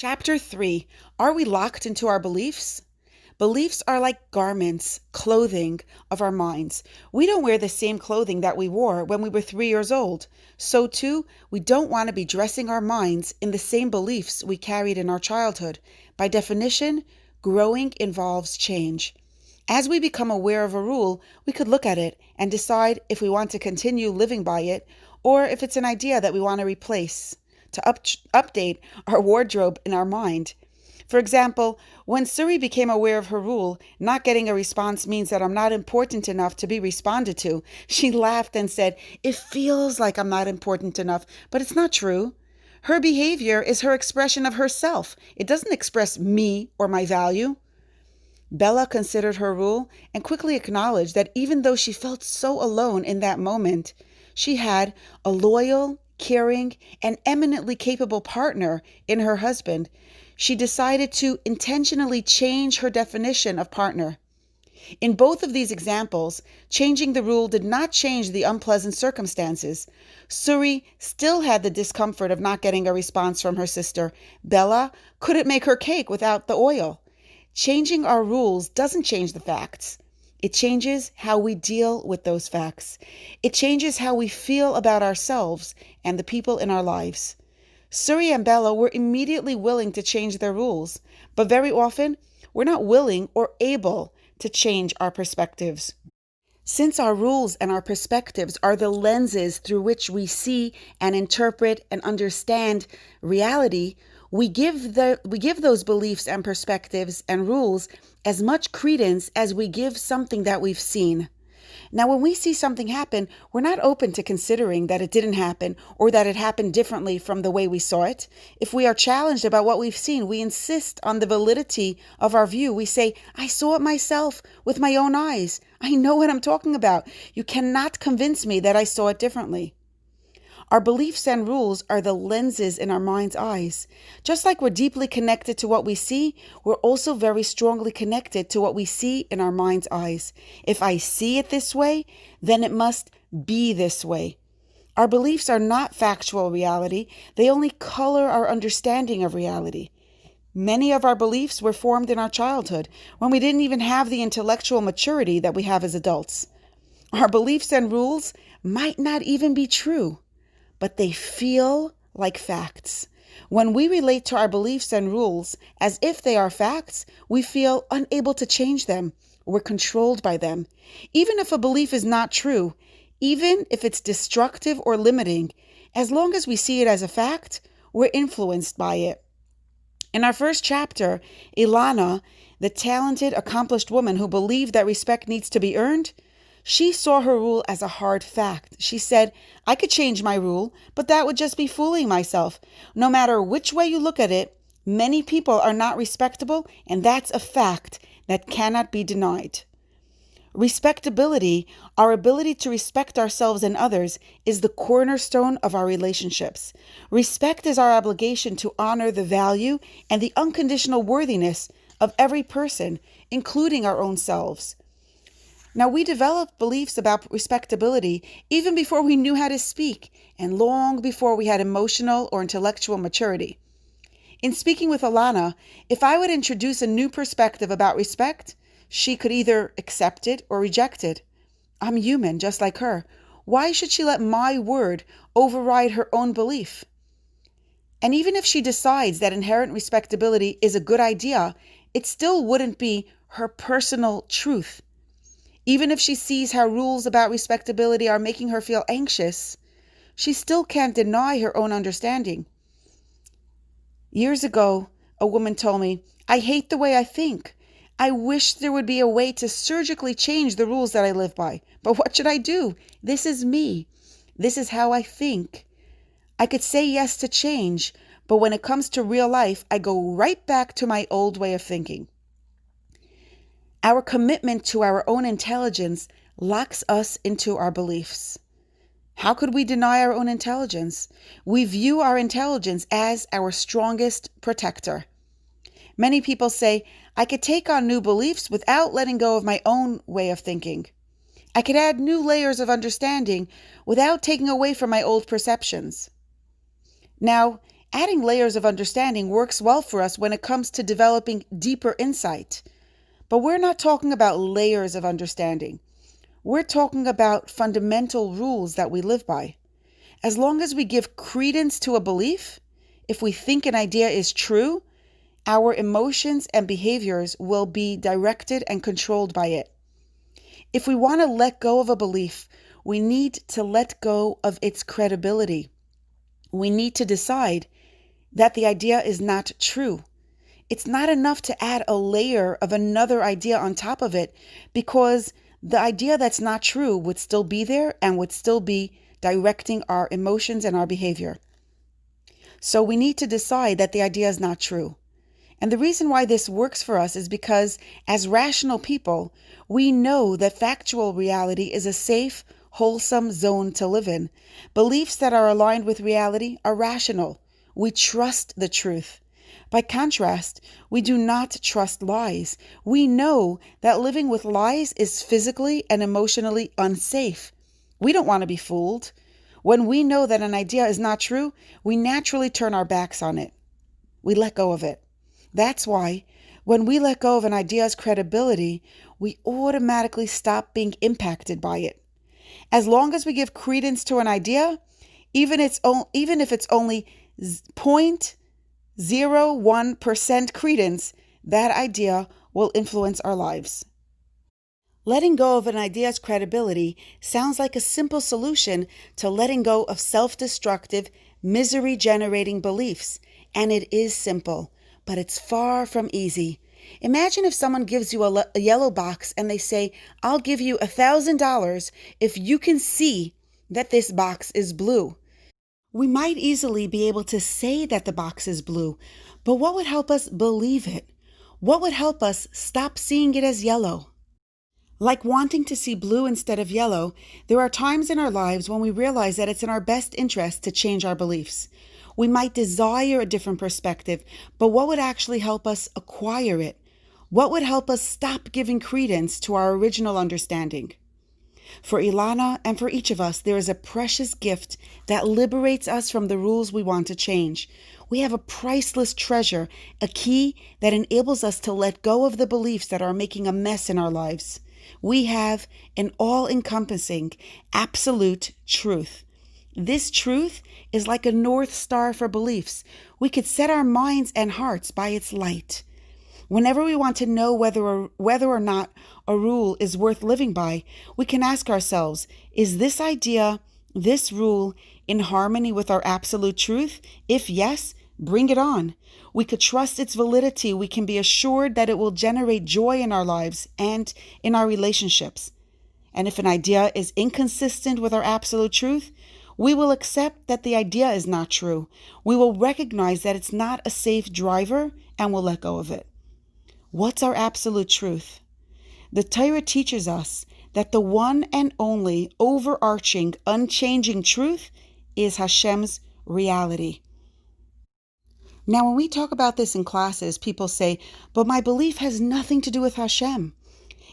Chapter 3. Are we locked into our beliefs? Beliefs are like garments, clothing of our minds. We don't wear the same clothing that we wore when we were 3 years old. So too, we don't want to be dressing our minds in the same beliefs we carried in our childhood. By definition, growing involves change. As we become aware of a rule, we could look at it and decide if we want to continue living by it or if it's an idea that we want to replace, to update our wardrobe in our mind. For example, when Suri became aware of her rule, not getting a response means that I'm not important enough to be responded to. She laughed and said, "It feels like I'm not important enough, but it's not true. Her behavior is her expression of herself. It doesn't express me or my value." Bella considered her rule and quickly acknowledged that even though she felt so alone in that moment, she had a loyal, caring, and eminently capable partner in her husband. She decided to intentionally change her definition of partner. In both of these examples, changing the rule did not change the unpleasant circumstances. Suri still had the discomfort of not getting a response from her sister. Bella couldn't make her cake without the oil. Changing our rules doesn't change the facts. It changes how we deal with those facts. It changes how we feel about ourselves and the people in our lives. Suri and Bella were immediately willing to change their rules, but very often we're not willing or able to change our perspectives. Since our rules and our perspectives are the lenses through which we see and interpret and understand reality, we give those beliefs and perspectives and rules as much credence as we give something that we've seen. Now, when we see something happen, we're not open to considering that it didn't happen or that it happened differently from the way we saw it. If we are challenged about what we've seen, we insist on the validity of our view. We say, "I saw it myself with my own eyes. I know what I'm talking about. You cannot convince me that I saw it differently." Our beliefs and rules are the lenses in our mind's eyes. Just like we're deeply connected to what we see, we're also very strongly connected to what we see in our mind's eyes. If I see it this way, then it must be this way. Our beliefs are not factual reality. They only color our understanding of reality. Many of our beliefs were formed in our childhood when we didn't even have the intellectual maturity that we have as adults. Our beliefs and rules might not even be true, but they feel like facts. When we relate to our beliefs and rules as if they are facts, we feel unable to change them. We're controlled by them. Even if a belief is not true, even if it's destructive or limiting, as long as we see it as a fact, we're influenced by it. In our first chapter, Ilana, the talented, accomplished woman who believed that respect needs to be earned, she saw her rule as a hard fact. She said, "I could change my rule, but that would just be fooling myself. No matter which way you look at it, many people are not respectable, and that's a fact that cannot be denied." Respectability, our ability to respect ourselves and others, is the cornerstone of our relationships. Respect is our obligation to honor the value and the unconditional worthiness of every person, including our own selves. Now, we developed beliefs about respectability even before we knew how to speak and long before we had emotional or intellectual maturity. In speaking with Alana, if I would introduce a new perspective about respect, she could either accept it or reject it. I'm human, just like her. Why should she let my word override her own belief? And even if she decides that inherent respectability is a good idea, it still wouldn't be her personal truth. Even if she sees how rules about respectability are making her feel anxious, she still can't deny her own understanding. Years ago, a woman told me, "I hate the way I think. I wish there would be a way to surgically change the rules that I live by. But what should I do? This is me. This is how I think. I could say yes to change, but when it comes to real life, I go right back to my old way of thinking." Our commitment to our own intelligence locks us into our beliefs. How could we deny our own intelligence? We view our intelligence as our strongest protector. Many people say, "I could take on new beliefs without letting go of my own way of thinking. I could add new layers of understanding without taking away from my old perceptions." Now, Adding layers of understanding works well for us when it comes to developing deeper insight. But we're not talking about layers of understanding. We're talking about fundamental rules that we live by. As long as we give credence to a belief, if we think an idea is true, our emotions and behaviors will be directed and controlled by it. If we want to let go of a belief, we need to let go of its credibility. We need to decide that the idea is not true. It's not enough to add a layer of another idea on top of it, because the idea that's not true would still be there and would still be directing our emotions and our behavior. So we need to decide that the idea is not true. And the reason why this works for us is because as rational people, we know that factual reality is a safe, wholesome zone to live in. Beliefs that are aligned with reality are rational. We trust the truth. By contrast, we do not trust lies. We know that living with lies is physically and emotionally unsafe. We don't want to be fooled. When we know that an idea is not true, we naturally turn our backs on it. We let go of it. That's why when we let go of an idea's credibility, we automatically stop being impacted by it. As long as we give credence to an idea, even if it's only 0.01% credence, that idea will influence our lives. Letting go of an idea's credibility sounds like a simple solution to letting go of self-destructive, misery-generating beliefs, and it is simple, but it's far from easy. Imagine if someone gives you a yellow box and they say, "I'll give you $1,000 if you can see that this box is blue." We might easily be able to say that the box is blue, but what would help us believe it? What would help us stop seeing it as yellow? Like wanting to see blue instead of yellow, there are times in our lives when we realize that it's in our best interest to change our beliefs. We might desire a different perspective, but what would actually help us acquire it? What would help us stop giving credence to our original understanding? For Ilana and for each of us, there is a precious gift that liberates us from the rules we want to change. We have a priceless treasure, a key that enables us to let go of the beliefs that are making a mess in our lives. We have an all-encompassing, absolute truth. This truth is like a north star for beliefs. We could set our minds and hearts by its light. Whenever we want to know whether or not a rule is worth living by, we can ask ourselves, is this idea, this rule, in harmony with our absolute truth? If yes, bring it on. We could trust its validity. We can be assured that it will generate joy in our lives and in our relationships. And if an idea is inconsistent with our absolute truth, we will accept that the idea is not true. We will recognize that it's not a safe driver and will let go of it. What's our absolute truth? The Torah teaches us that the one and only overarching, unchanging truth is Hashem's reality. Now, when we talk about this in classes, people say, but my belief has nothing to do with Hashem.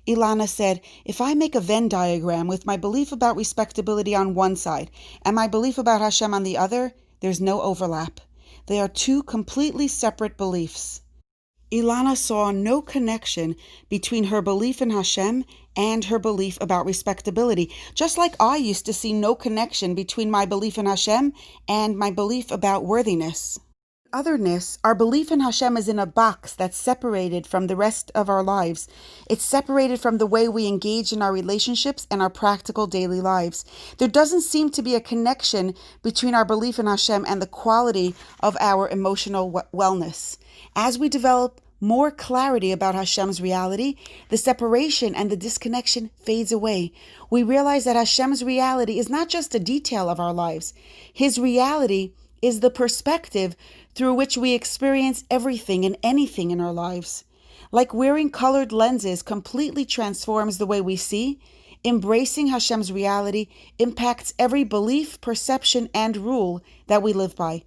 Ilana said, if I make a Venn diagram with my belief about respectability on one side and my belief about Hashem on the other, there's no overlap. They are two completely separate beliefs. Ilana saw no connection between her belief in Hashem and her belief about respectability, just like I used to see no connection between my belief in Hashem and my belief about worthiness. Otherness, our belief in Hashem is in a box that's separated from the rest of our lives. It's separated from the way we engage in our relationships and our practical daily lives. There doesn't seem to be a connection between our belief in Hashem and the quality of our emotional wellness. As we develop more clarity about Hashem's reality, the separation and the disconnection fades away. We realize that Hashem's reality is not just a detail of our lives. His reality is the perspective through which we experience everything and anything in our lives. Like wearing colored lenses completely transforms the way we see, embracing Hashem's reality impacts every belief, perception, and rule that we live by.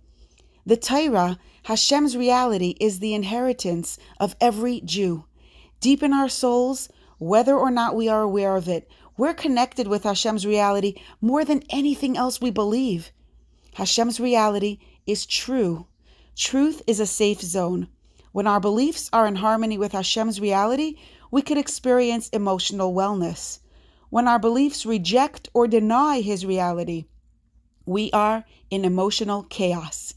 The Torah, Hashem's reality, is the inheritance of every Jew. Deep in our souls, whether or not we are aware of it, we're connected with Hashem's reality more than anything else we believe. Hashem's reality is true. Truth is a safe zone. When our beliefs are in harmony with Hashem's reality, we can experience emotional wellness. When our beliefs reject or deny His reality, we are in emotional chaos.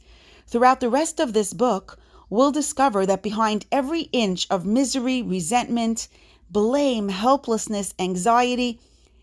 Throughout the rest of this book, we'll discover that behind every inch of misery, resentment, blame, helplessness, anxiety,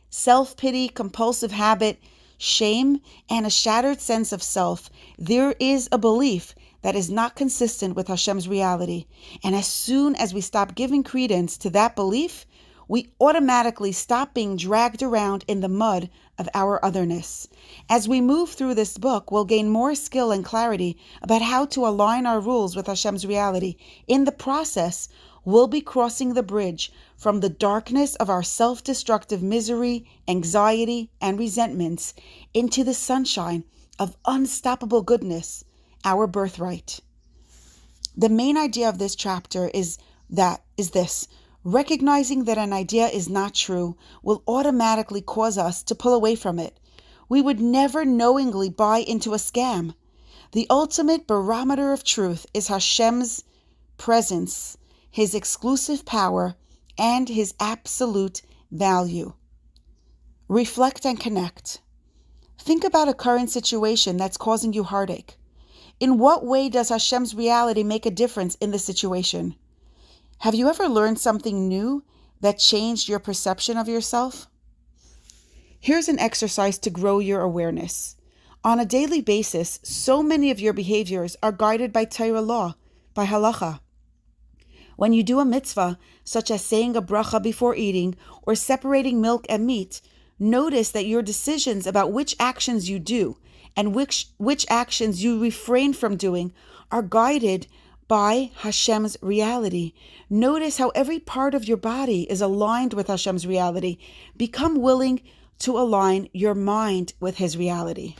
self-pity, compulsive habit, shame, and a shattered sense of self, there is a belief that is not consistent with Hashem's reality. And as soon as we stop giving credence to that belief, we automatically stop being dragged around in the mud of our otherness. As we move through this book, we'll gain more skill and clarity about how to align our rules with Hashem's reality. In the process, we'll be crossing the bridge from the darkness of our self-destructive misery, anxiety, and resentments into the sunshine of unstoppable goodness, our birthright. The main idea of this chapter is this. Recognizing that an idea is not true will automatically cause us to pull away from it. We would never knowingly buy into a scam. The ultimate barometer of truth is Hashem's presence, His exclusive power, and His absolute value. Reflect and connect. Think about a current situation that's causing you heartache. In what way does Hashem's reality make a difference in the situation? Have you ever learned something new that changed your perception of yourself? Here's an exercise to grow your awareness. On a daily basis, so many of your behaviors are guided by Torah law, by halacha. When you do a mitzvah, such as saying a bracha before eating or separating milk and meat, notice that your decisions about which actions you do and which actions you refrain from doing are guided by Hashem's reality. Notice how every part of your body is aligned with Hashem's reality. Become willing to align your mind with His reality.